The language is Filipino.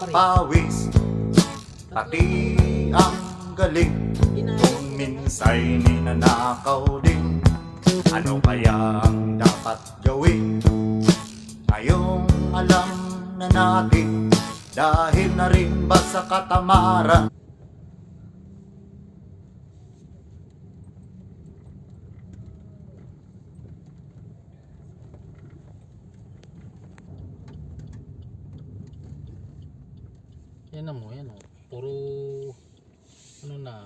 pawis, pati ang galing. Kung minsa'y ninanakaw din, ano kaya ang dapat gawin? Ngayong alam na natin, dahil na rin ba sa katamaran? Yan na mo, yan o. Puro ano na.